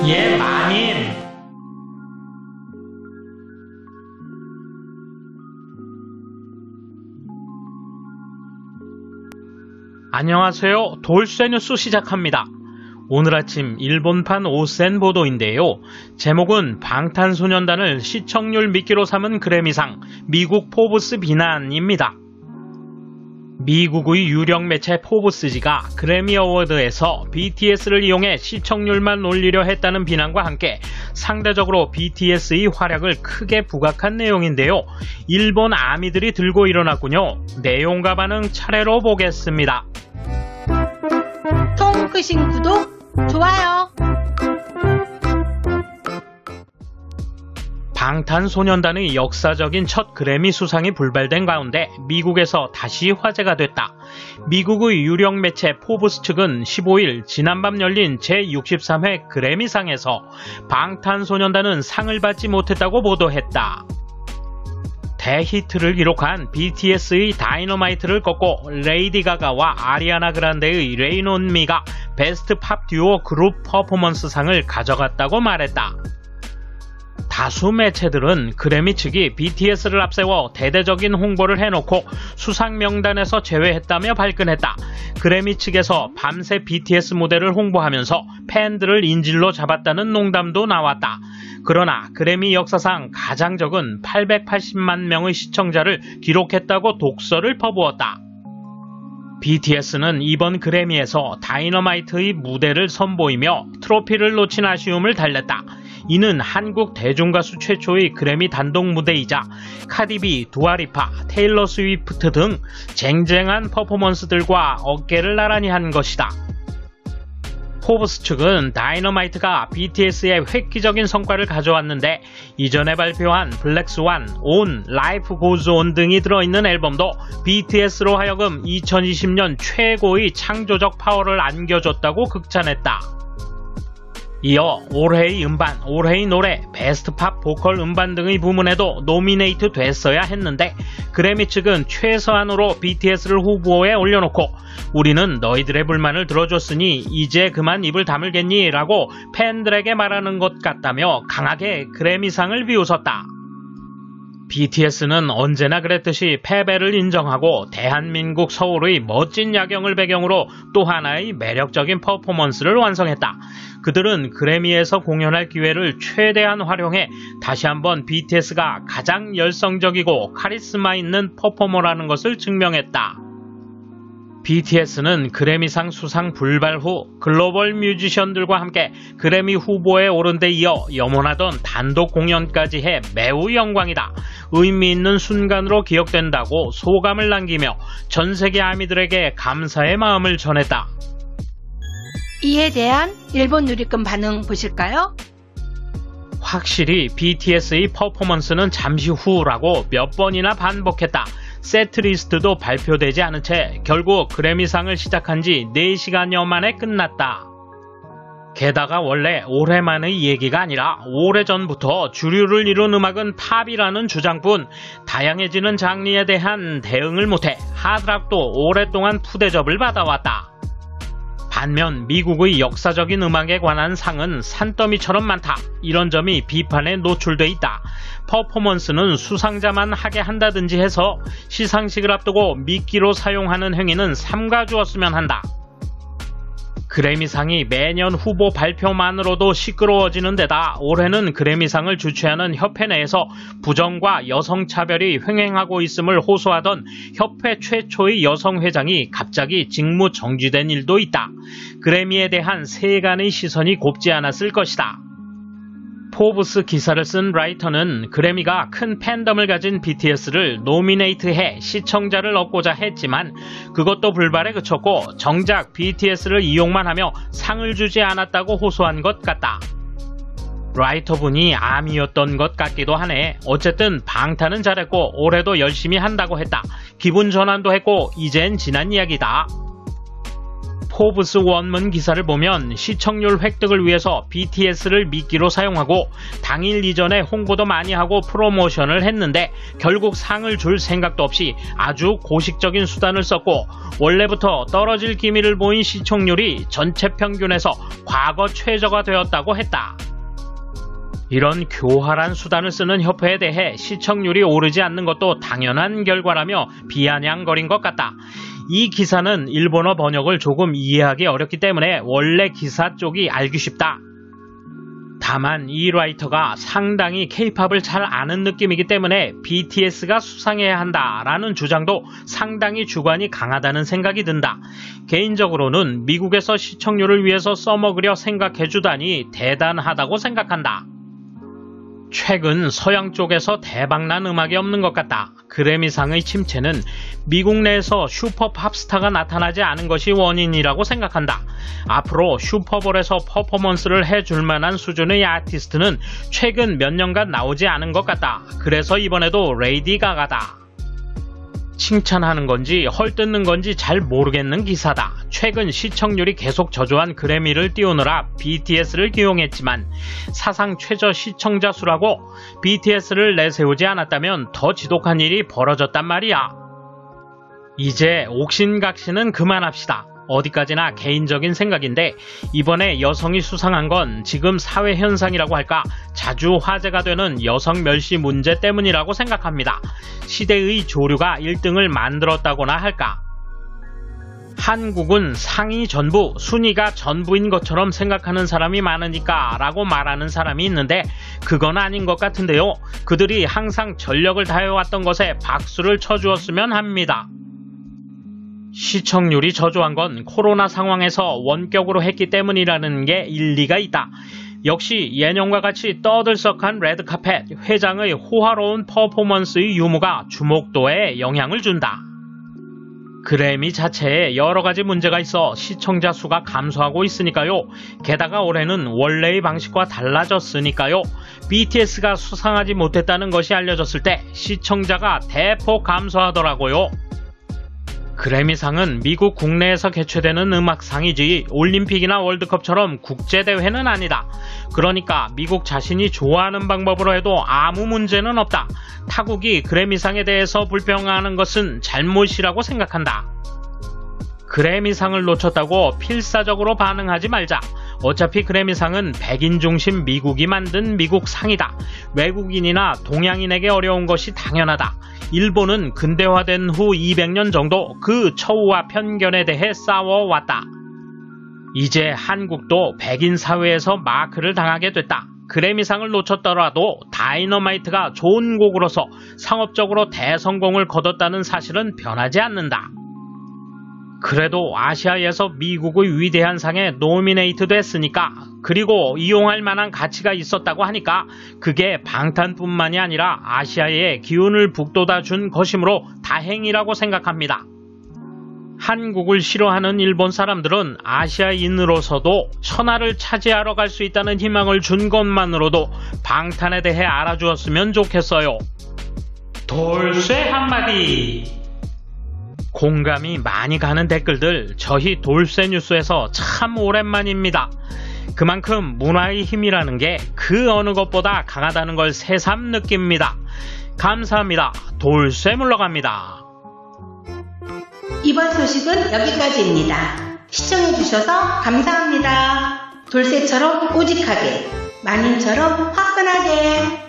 예, 마님. 안녕하세요. 돌쇠 뉴스 시작합니다. 오늘 아침 일본판 오센 보도인데요. 제목은 방탄소년단을 시청률 미끼로 삼은 그래미상, 미국 포브스 비난입니다. 미국의 유력 매체 포브스지가 그래미 어워드에서 BTS를 이용해 시청률만 올리려 했다는 비난과 함께 상대적으로 BTS의 활약을 크게 부각한 내용인데요. 일본 아미들이 들고 일어났군요. 내용과 반응 차례로 보겠습니다. 손끝신 구독, 좋아요. 방탄소년단의 역사적인 첫 그래미 수상이 불발된 가운데 미국에서 다시 화제가 됐다. 미국의 유력 매체 포브스 측은 15일 지난밤 열린 제63회 그래미상에서 방탄소년단은 상을 받지 못했다고 보도했다. 대히트를 기록한 BTS의 다이너마이트를 꺾고 레이디 가가와 아리아나 그란데의 레인 온 미가 베스트 팝 듀오 그룹 퍼포먼스상을 가져갔다고 말했다. 다수 매체들은 그래미 측이 BTS를 앞세워 대대적인 홍보를 해놓고 수상 명단에서 제외했다며 발끈했다. 그래미 측에서 밤새 BTS 무대를 홍보하면서 팬들을 인질로 잡았다는 농담도 나왔다. 그러나 그래미 역사상 가장 적은 880만 명의 시청자를 기록했다고 독서를 퍼부었다. BTS는 이번 그래미에서 다이너마이트의 무대를 선보이며 트로피를 놓친 아쉬움을 달랬다. 이는 한국 대중가수 최초의 그래미 단독 무대이자 카디비, 두아리파, 테일러 스위프트 등 쟁쟁한 퍼포먼스들과 어깨를 나란히 한 것이다. 포브스 측은 다이너마이트가 BTS의 획기적인 성과를 가져왔는데 이전에 발표한 블랙스완, 온, 라이프 고즈 온 등이 들어있는 앨범도 BTS로 하여금 2020년 최고의 창조적 파워를 안겨줬다고 극찬했다. 이어 올해의 음반, 올해의 노래, 베스트 팝 보컬 음반 등의 부문에도 노미네이트 됐어야 했는데 그래미 측은 최소한으로 BTS를 후보에 올려놓고 우리는 너희들의 불만을 들어줬으니 이제 그만 입을 다물겠니? 라고 팬들에게 말하는 것 같다며 강하게 그래미상을 비웃었다. BTS는 언제나 그랬듯이 패배를 인정하고 대한민국 서울의 멋진 야경을 배경으로 또 하나의 매력적인 퍼포먼스를 완성했다. 그들은 그래미에서 공연할 기회를 최대한 활용해 다시 한번 BTS가 가장 열성적이고 카리스마 있는 퍼포머라는 것을 증명했다. BTS는 그래미상 수상 불발 후 글로벌 뮤지션들과 함께 그래미 후보에 오른 데 이어 염원하던 단독 공연까지 해 매우 영광이다. 의미 있는 순간으로 기억된다고 소감을 남기며 전 세계 아미들에게 감사의 마음을 전했다. 이에 대한 일본 누리꾼 반응 보실까요? 확실히 BTS의 퍼포먼스는 잠시 후라고 몇 번이나 반복했다. 세트리스트도 발표되지 않은 채 결국 그래미상을 시작한 지 4시간여 만에 끝났다. 게다가 원래 올해만의 얘기가 아니라 오래전부터 주류를 이룬 음악은 팝이라는 주장뿐 다양해지는 장르에 대한 대응을 못해 하드락도 오랫동안 푸대접을 받아왔다. 반면 미국의 역사적인 음악에 관한 상은 산더미처럼 많다. 이런 점이 비판에 노출돼 있다. 퍼포먼스는 수상자만 하게 한다든지 해서 시상식을 앞두고 미끼로 사용하는 행위는 삼가주었으면 한다. 그래미상이 매년 후보 발표만으로도 시끄러워지는 데다 올해는 그래미상을 주최하는 협회 내에서 부정과 여성차별이 횡행하고 있음을 호소하던 협회 최초의 여성회장이 갑자기 직무 정지된 일도 있다. 그래미에 대한 세간의 시선이 곱지 않았을 것이다. 포브스 기사를 쓴 라이터는 그래미가 큰 팬덤을 가진 BTS를 노미네이트해 시청자를 얻고자 했지만 그것도 불발에 그쳤고 정작 BTS를 이용만 하며 상을 주지 않았다고 호소한 것 같다. 라이터분이 암이었던 것 같기도 하네. 어쨌든 방탄은 잘했고 올해도 열심히 한다고 했다. 기분 전환도 했고 이젠 지난 이야기다. 포브스 원문 기사를 보면 시청률 획득을 위해서 BTS를 미끼로 사용하고 당일 이전에 홍보도 많이 하고 프로모션을 했는데 결국 상을 줄 생각도 없이 아주 고식적인 수단을 썼고 원래부터 떨어질 기미를 보인 시청률이 전체 평균에서 과거 최저가 되었다고 했다. 이런 교활한 수단을 쓰는 협회에 대해 시청률이 오르지 않는 것도 당연한 결과라며 비아냥거린 것 같다. 이 기사는 일본어 번역을 조금 이해하기 어렵기 때문에 원래 기사 쪽이 알기 쉽다. 다만 이 라이터가 상당히 K-팝을 잘 아는 느낌이기 때문에 BTS가 수상해야 한다라는 주장도 상당히 주관이 강하다는 생각이 든다. 개인적으로는 미국에서 시청률을 위해서 써먹으려 생각해주다니 대단하다고 생각한다. 최근 서양 쪽에서 대박난 음악이 없는 것 같다. 그래미상의 침체는 미국 내에서 슈퍼 팝스타가 나타나지 않은 것이 원인이라고 생각한다. 앞으로 슈퍼볼에서 퍼포먼스를 해줄 만한 수준의 아티스트는 최근 몇 년간 나오지 않은 것 같다. 그래서 이번에도 레이디 가가다. 칭찬하는 건지 헐뜯는 건지 잘 모르겠는 기사다. 최근 시청률이 계속 저조한 그래미를 띄우느라 BTS를 기용했지만 사상 최저 시청자 수라고 BTS를 내세우지 않았다면 더 지독한 일이 벌어졌단 말이야. 이제 옥신각신은 그만합시다. 어디까지나 개인적인 생각인데 이번에 여성이 수상한 건 지금 사회 현상이라고 할까 자주 화제가 되는 여성 멸시 문제 때문이라고 생각합니다. 시대의 조류가 1등을 만들었다고나 할까. 한국은 상이 전부, 순위가 전부인 것처럼 생각하는 사람이 많으니까 라고 말하는 사람이 있는데 그건 아닌 것 같은데요. 그들이 항상 전력을 다해왔던 것에 박수를 쳐주었으면 합니다. 시청률이 저조한 건 코로나 상황에서 원격으로 했기 때문이라는 게 일리가 있다. 역시 예년과 같이 떠들썩한 레드카펫, 회장의 호화로운 퍼포먼스의 유무가 주목도에 영향을 준다. 그래미 자체에 여러가지 문제가 있어 시청자 수가 감소하고 있으니까요. 게다가 올해는 원래의 방식과 달라졌으니까요. BTS가 수상하지 못했다는 것이 알려졌을 때 시청자가 대폭 감소하더라고요. 그래미상은 미국 국내에서 개최되는 음악상이지 올림픽이나 월드컵처럼 국제대회는 아니다. 그러니까 미국 자신이 좋아하는 방법으로 해도 아무 문제는 없다. 타국이 그래미상에 대해서 불평하는 것은 잘못이라고 생각한다. 그래미상을 놓쳤다고 필사적으로 반응하지 말자. 어차피 그래미상은 백인 중심 미국이 만든 미국 상이다. 외국인이나 동양인에게 어려운 것이 당연하다. 일본은 근대화된 후 200년 정도 그 처우와 편견에 대해 싸워왔다. 이제 한국도 백인 사회에서 마크를 당하게 됐다. 그래미상을 놓쳤더라도 다이너마이트가 좋은 곡으로서 상업적으로 대성공을 거뒀다는 사실은 변하지 않는다. 그래도 아시아에서 미국의 위대한 상에 노미네이트 됐으니까, 그리고 이용할 만한 가치가 있었다고 하니까 그게 방탄뿐만이 아니라 아시아에 기운을 북돋아 준 것이므로 다행이라고 생각합니다. 한국을 싫어하는 일본 사람들은 아시아인으로서도 천하를 차지하러 갈 수 있다는 희망을 준 것만으로도 방탄에 대해 알아주었으면 좋겠어요. 돌쇠 한마디. 공감이 많이 가는 댓글들 저희 돌쇠 뉴스에서 참 오랜만입니다. 그만큼 문화의 힘이라는 게 그 어느 것보다 강하다는 걸 새삼 느낍니다. 감사합니다. 돌쇠 물러갑니다. 이번 소식은 여기까지입니다. 시청해주셔서 감사합니다. 돌쇠처럼 오직하게, 만인처럼 화끈하게.